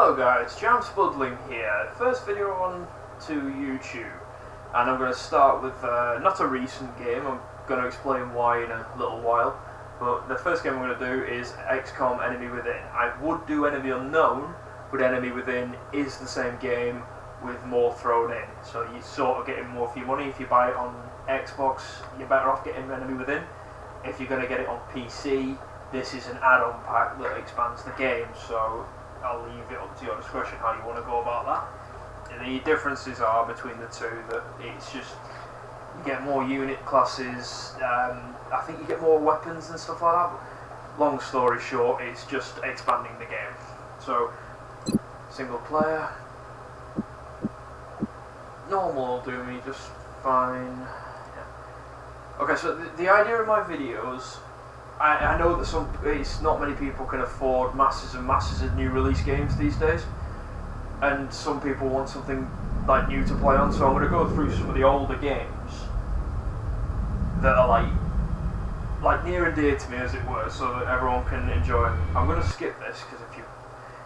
Hello guys, Jam Spudling here. First video on to YouTube, and I'm going to start with not a recent game. I'm going to explain why in a little while, but the first game I'm going to do is XCOM Enemy Within. I would do Enemy Unknown, but Enemy Within is the same game with more thrown in, so you're sort of getting more for your money. If you buy it on Xbox, you're better off getting Enemy Within. If you're going to get it on PC, this is an add-on pack that expands the game, so I'll leave it up to your discretion how you want to go about that. The differences are between the two that it's just you get more unit classes, I think you get more weapons and stuff like that. But long story short, it's just expanding the game. So, single player, normal will do me just fine. Yeah. Okay, so the idea of my videos, I know that not many people can afford masses and masses of new release games these days, and some people want something like new to play on, so I'm going to go through some of the older games that are like near and dear to me, as it were, so that everyone can enjoy them. I'm going to skip this because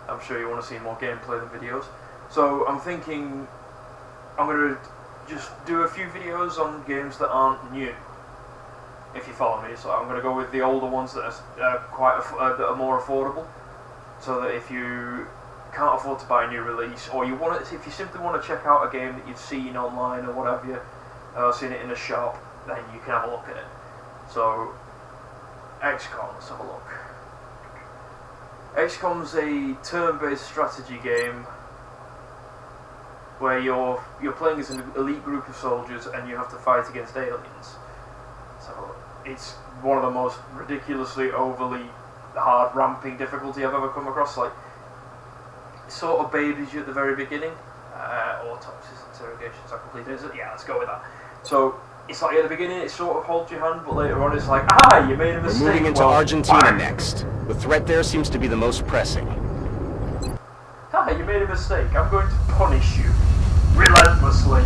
I'm sure you want to see more gameplay than videos. So I'm thinking I'm going to just do a few videos on games that aren't new, if you follow me. So I'm going to go with the older ones that are that are more affordable, so that if you can't afford to buy a new release, or if you simply want to check out a game that you've seen online or whatever, seen it in a shop, then you can have a look at it. So XCOM, let's have a look. XCOM's a turn-based strategy game where you're playing as an elite group of soldiers and you have to fight against aliens. So it's one of the most ridiculously overly hard ramping difficulty I've ever come across. Like, it sort of babies you at the very beginning. Autopsies, interrogations, I completed it. Yeah, let's go with that. So it's like at the beginning it sort of holds your hand, but later on it's like, you made a mistake. We're moving into Argentina next. The threat there seems to be the most pressing. You made a mistake. I'm going to punish you relentlessly.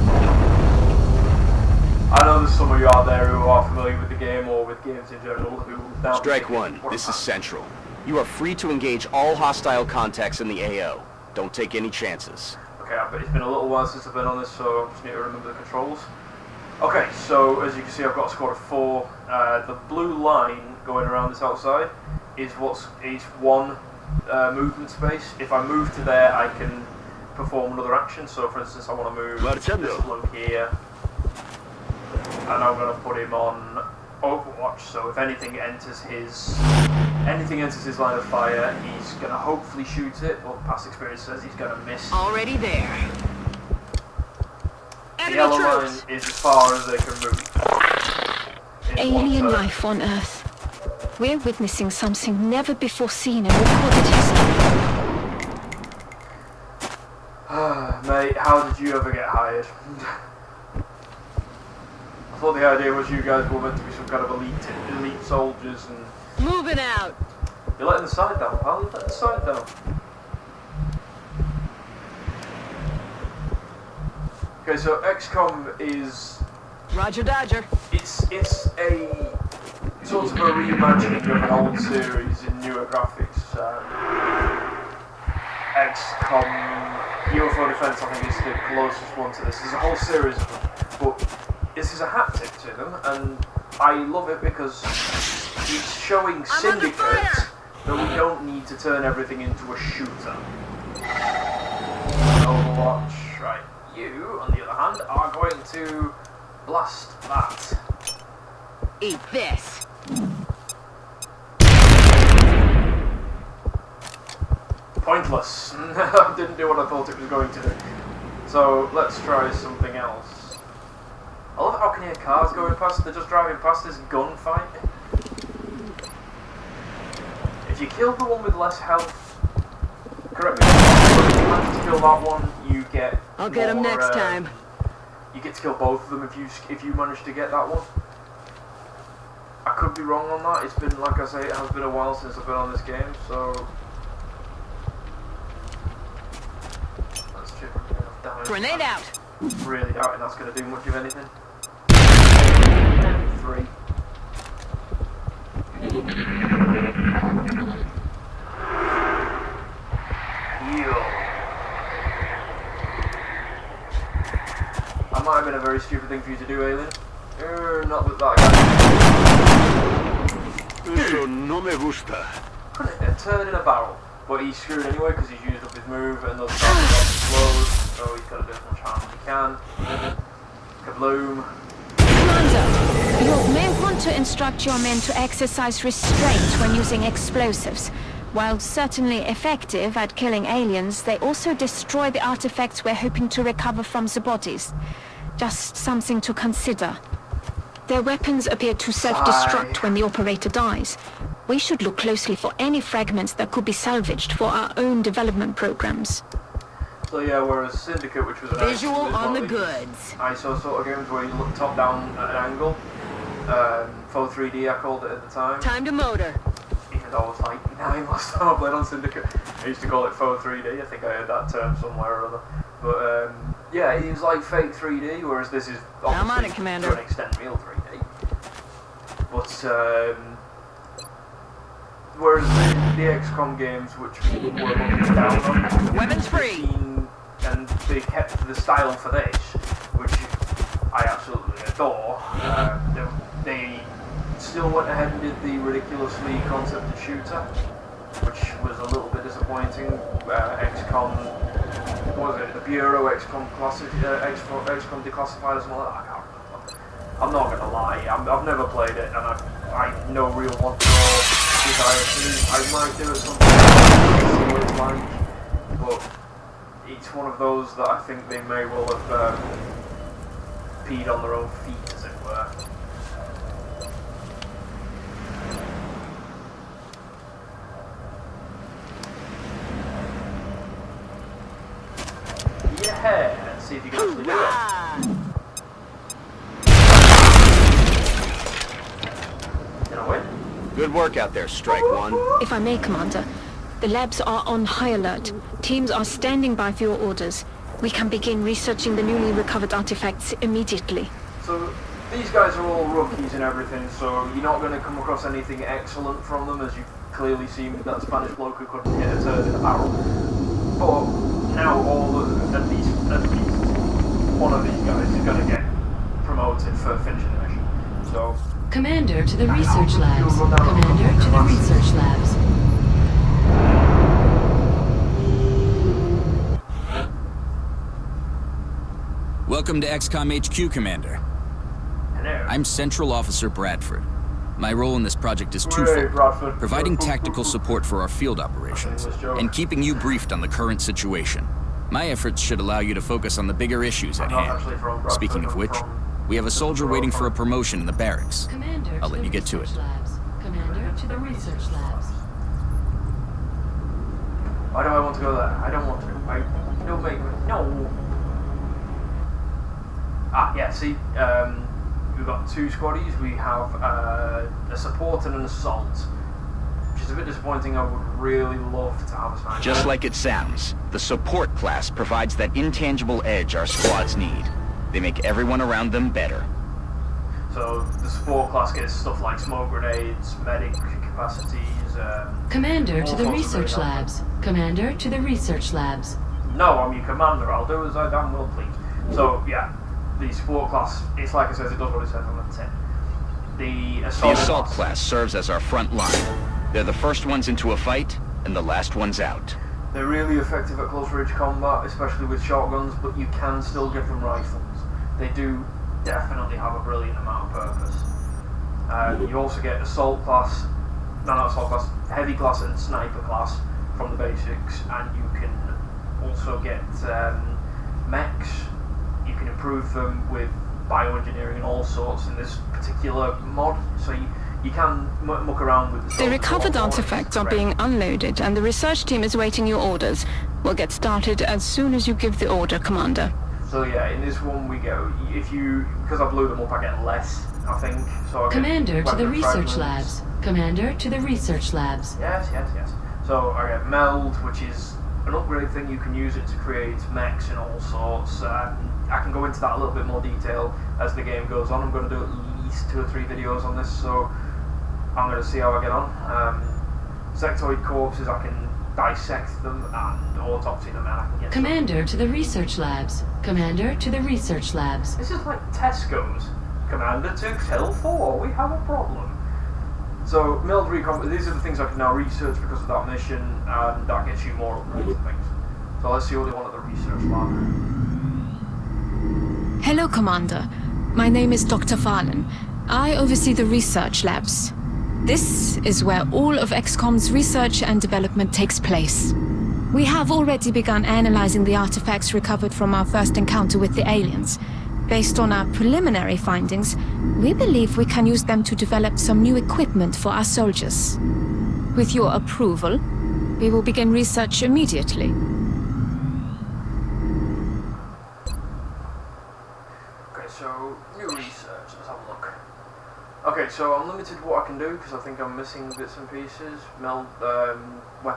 I know there's some of you out there who are familiar with the game or with games in general who now... Strike one, this is Central. You are free to engage all hostile contacts in the AO. Don't take any chances. Okay, but it's been a little while since I've been on this, so I just need to remember the controls. Okay, so as you can see I've got a squad of 4. The blue line going around this outside is one movement space. If I move to there, I can perform another action. So for instance, I want to move this bloke here, and I'm going to put him on Overwatch, so if anything enters his line of fire, he's going to hopefully shoot it, but past experience says he's going to miss. Already there. The yellow line is as far as they can move. Alien life on Earth. We're witnessing something never before seen in recorded history. Mate, how did you ever get hired? I thought the idea was you guys were meant to be some kind of elite soldiers and... Moving out! You're letting the side down, pal. You're letting the side down. Okay, so XCOM is... Roger Dodger. It's a sort of a reimagining of an old series in newer graphics. XCOM UFO Defense, I think, is the closest one to this. There's a whole series of them, but this is a haptic to them, and I love it because it's showing syndicates that we don't need to turn everything into a shooter. Overwatch, right? You, on the other hand, are going to blast that. Eat this. Pointless. Didn't do what I thought it was going to do. So let's try something else. I love how I can hear cars going past. They're just driving past this gunfight. If you kill the one with less health, correct me, if you manage to kill that one, you get... I'll get him next time. You get to kill both of them if you manage to get that one. I could be wrong on that. It's been, like I say, it has been a while since I've been on this game, so... Let's check enough damage. Grenade out! Really doubting that's going to do much of anything. 3. Heal. have been a very stupid thing for you to do, Alien. Not that guy. Eso no me gusta. Put a turd in a barrel, but he's screwed anyway because he's used up his move and those barrels explode, so he's got to do as much harm as he can. Kabloom. Commander, you may want to instruct your men to exercise restraint when using explosives. While certainly effective at killing aliens, they also destroy the artifacts we're hoping to recover from the bodies. Just something to consider. Their weapons appear to self-destruct when the operator dies. We should look closely for any fragments that could be salvaged for our own development programs. So yeah, whereas Syndicate, which was an Visual on the goods. ISO sort of games where you look top down at an angle, faux 3D I called it at the time. Time to motor. Even though I was like 9 last time I played on Syndicate, I used to call it faux 3D. I think I heard that term somewhere or other. But yeah, it was like fake 3D, whereas this is obviously I'm on it, Commander. to an extent real 3D. But whereas the XCOM games, which were looking down on, Weapons free. and they kept the style for this, which I absolutely adore. They still went ahead and did the ridiculously concepted shooter, which was a little bit disappointing. XCOM, what was it? The Bureau XCOM Classic, XCOM Declassified or something like that. I can't remember. I'm not gonna lie, I've never played it, and I no real want to know desire to. I might do it sometime, like, but it's one of those that I think they may well have peed on their own feet, as it were. Yeah, let's see if you can actually do it. Did I win? Good work out there, Strike One. If I may, Commander, the labs are on high alert. Teams are standing by for your orders. We can begin researching the newly recovered artifacts immediately. So, these guys are all rookies and everything, so you're not going to come across anything excellent from them, as you've clearly seen with that Spanish bloke who couldn't hit a turd in a barrel. But now at least one of these guys is going to get promoted for finishing the mission. So, Commander to the research labs. Commander to the research labs. Welcome to XCOM HQ, Commander. hello. I'm Central Officer Bradford. My role in this project is Hooray, twofold: Bradford. providing tactical support for our field operations, and keeping you briefed on the current situation. My efforts should allow you to focus on the bigger issues at I'm not hand. actually from Bradford, Speaking of I'm which, from- we have a soldier waiting for a promotion in the barracks. Commander I'll to let the you get to research it. labs. Commander to the research labs. Why do I want to go there? I don't want to. Don't make me. No. Ah, yeah, see, we've got two squaddies. We have a support and an assault, which is a bit disappointing. I would really love to have a sniper. Just like it sounds, the support class provides that intangible edge our squads need. They make everyone around them better. So the support class gets stuff like smoke grenades, medic capacities. Commander all to the sorts of research really labs. Commander to the research labs. No, I'm your commander. I'll do as I damn well please. So yeah, the support class. It's like it says. It does what it says on the tin. The Assault class serves as our front line. They're the first ones into a fight, and the last ones out. They're really effective at close range combat, especially with shotguns, but you can still give them rifles. They do definitely have a brilliant amount of purpose. You also get assault class, not assault class, heavy class and sniper class from the basics, and you can also get mechs. You can improve them with bioengineering and all sorts in this particular mod, so you can muck around with The recovered artifacts are being unloaded, and the research team is awaiting your orders. We'll get started as soon as you give the order, Commander. So yeah, in this one we go, because I blew them up, I get less, I think. So I get Commander to the weapon research fragments. labs. Commander to the research labs. Yes. So I get meld, which is an upgrade thing. You can use it to create mechs and all sorts. I can go into that a little bit more detail as the game goes on. I'm going to do at least 2 or 3 videos on this, so I'm going to see how I get on. Sectoid corpses I can dissect them and autopsy them, and I can get Commander to the research labs. Commander to the research labs. This is like Tesco's. Commander to Hill 4, we have a problem. So, military these are the things I can now research because of that mission, and that gets you more upgrades and things. So let's see what they want at the research lab. Hello, Commander. My name is Dr. Valen. I oversee the research labs. This is where all of XCOM's research and development takes place. We have already begun analyzing the artifacts recovered from our first encounter with the aliens. Based on our preliminary findings, we believe we can use them to develop some new equipment for our soldiers. With your approval, we will begin research immediately. Okay, so new research, let's have a look. Okay, so I'm limited to what I can do because I think I'm missing bits and pieces. Not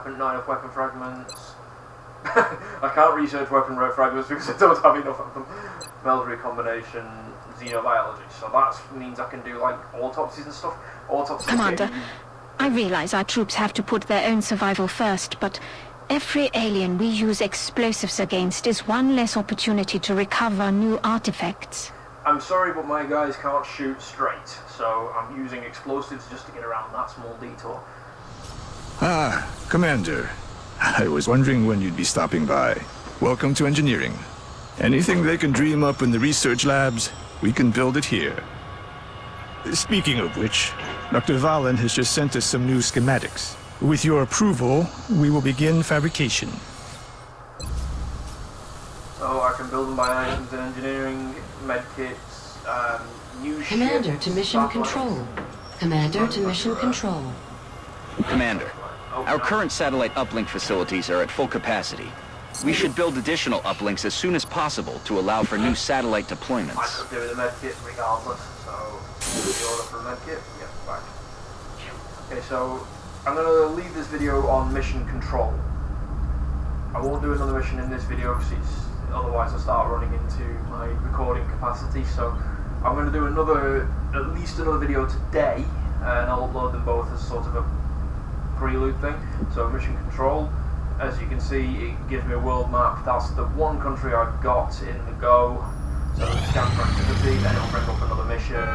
enough weapon fragments. I can't research weapon fragments because I don't have enough of them. Military combination, xenobiology. So that means I can do like autopsies and stuff. Autopsies. Commander, I realize our troops have to put their own survival first, but every alien we use explosives against is one less opportunity to recover new artifacts. I'm sorry, but my guys can't shoot straight, so I'm using explosives just to get around that small detour. Ah, Commander. I was wondering when you'd be stopping by. Welcome to engineering. Anything they can dream up in the research labs, we can build it here. Speaking of which, Dr. Valen has just sent us some new schematics. With your approval, we will begin fabrication. So I can build them by items in engineering, medkits, new Commander ships, to mission satellites. control. Commander to mission control. Commander, our current satellite uplink facilities are at full capacity. We should build additional uplinks as soon as possible to allow for new satellite I deployments. could do the medkit regardless, so the order for medkit, yeah, back. Okay, so I'm going to leave this video on mission control. I won't do another mission in this video because otherwise I start running into my recording capacity, so I'm going to do at least another video today, and I'll upload them both as sort of a prelude thing. So mission control, as you can see, it gives me a world map. That's the one country I've got in the go. So scan for activity, then it'll bring up another mission.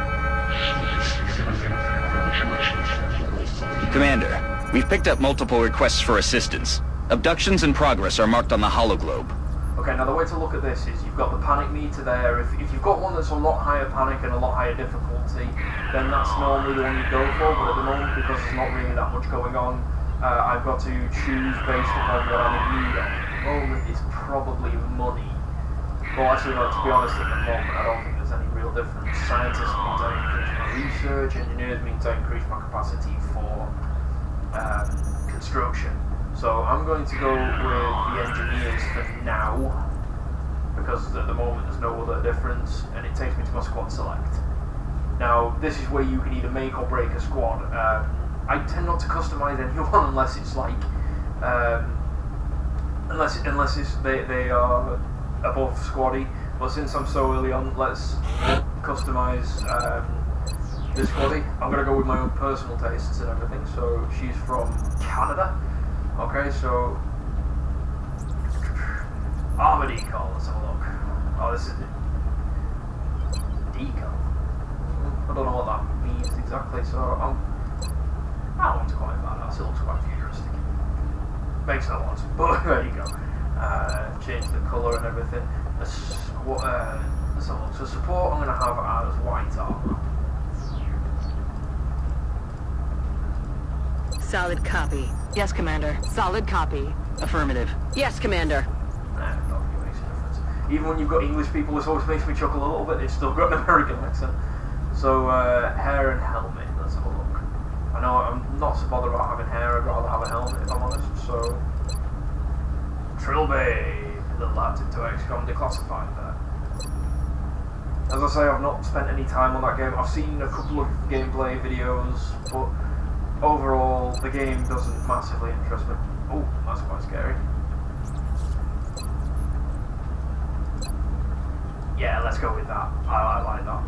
Commander, we've picked up multiple requests for assistance. Abductions in progress are marked on the hologlobe. Okay, now the way to look at this is you've got the panic meter there. If you've got one that's a lot higher panic and a lot higher difficulty, then that's normally the one you go for, but at the moment, because there's not really that much going on, I've got to choose based upon what I'm in need of. At the moment, it's probably money. Well, actually, no, to be honest, at the moment, I don't think there's any real difference. Scientists means I increase my research, engineers means I increase my capacity for construction. So I'm going to go with the engineers for now, because at the moment there's no other difference, and it takes me to my squad select. Now, this is where you can either make or break a squad. I tend not to customize anyone unless it's like, unless it's they are above squaddy. But since I'm so early on, let's customize this squaddy. I'm gonna go with my own personal tastes and everything. So she's from Canada. Okay, so armor decal. Let's have a look. Oh, this is decal. I don't know what that means exactly. So that one's quite badass. It looks quite futuristic. Makes no odds, but there you go. Change the colour and everything. Let's have a look. So support I'm going to have as white armour. Solid copy. Yes, Commander. Solid copy. Affirmative. Yes, Commander. Nah, it don't really makes a difference. Even when you've got English people, this always makes me chuckle a little bit. They've still got an American accent. So hair and helmet. Let's have a look. I know I'm not so bothered about having hair. I'd rather have a helmet if I'm honest. So Trilby, little adds into XCOM declassified there. As I say, I've not spent any time on that game. I've seen a couple of gameplay videos, but overall the game doesn't massively interest me. Oh, that's quite scary. Yeah, let's go with that. I like that.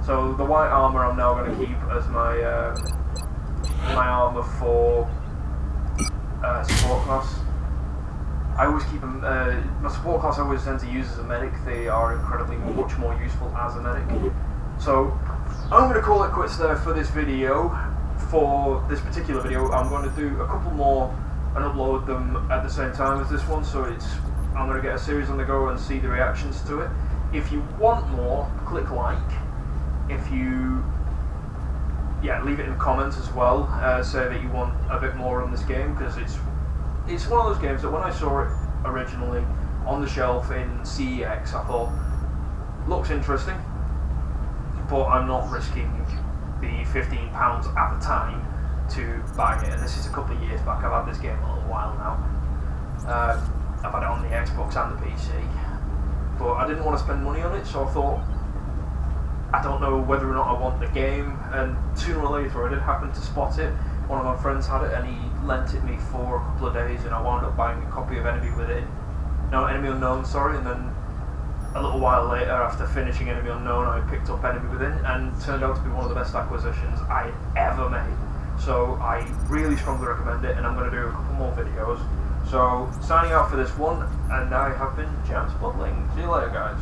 So the white armour I'm now going to keep as my my armour for support class. I always keep them, my support class I always tend to use as a medic. They are incredibly much more useful as a medic. So I'm going to call it quits there for this video. For this particular video, I'm going to do a couple more and upload them at the same time as this one, so I'm going to get a series on the go and see the reactions to it. If you want more, click like. If you, leave it in the comments as well, say that you want a bit more on this game, because it's one of those games that when I saw it originally on the shelf in CEX, I thought, looks interesting, but I'm not risking the £15 at the time to buy it, and this is a couple of years back. I've had this game a little while now. I've had it on the Xbox and the PC, but I didn't want to spend money on it, so I thought, I don't know whether or not I want the game, and sooner or later I did happen to spot it. One of my friends had it and he lent it me for a couple of days, and I wound up buying a copy of Enemy Unknown, and then a little while later, after finishing Enemy Unknown, I picked up Enemy Within, and it turned out to be one of the best acquisitions I ever made. So I really strongly recommend it, and I'm going to do a couple more videos. So signing out for this one, and I have been James Budling. See you later, guys.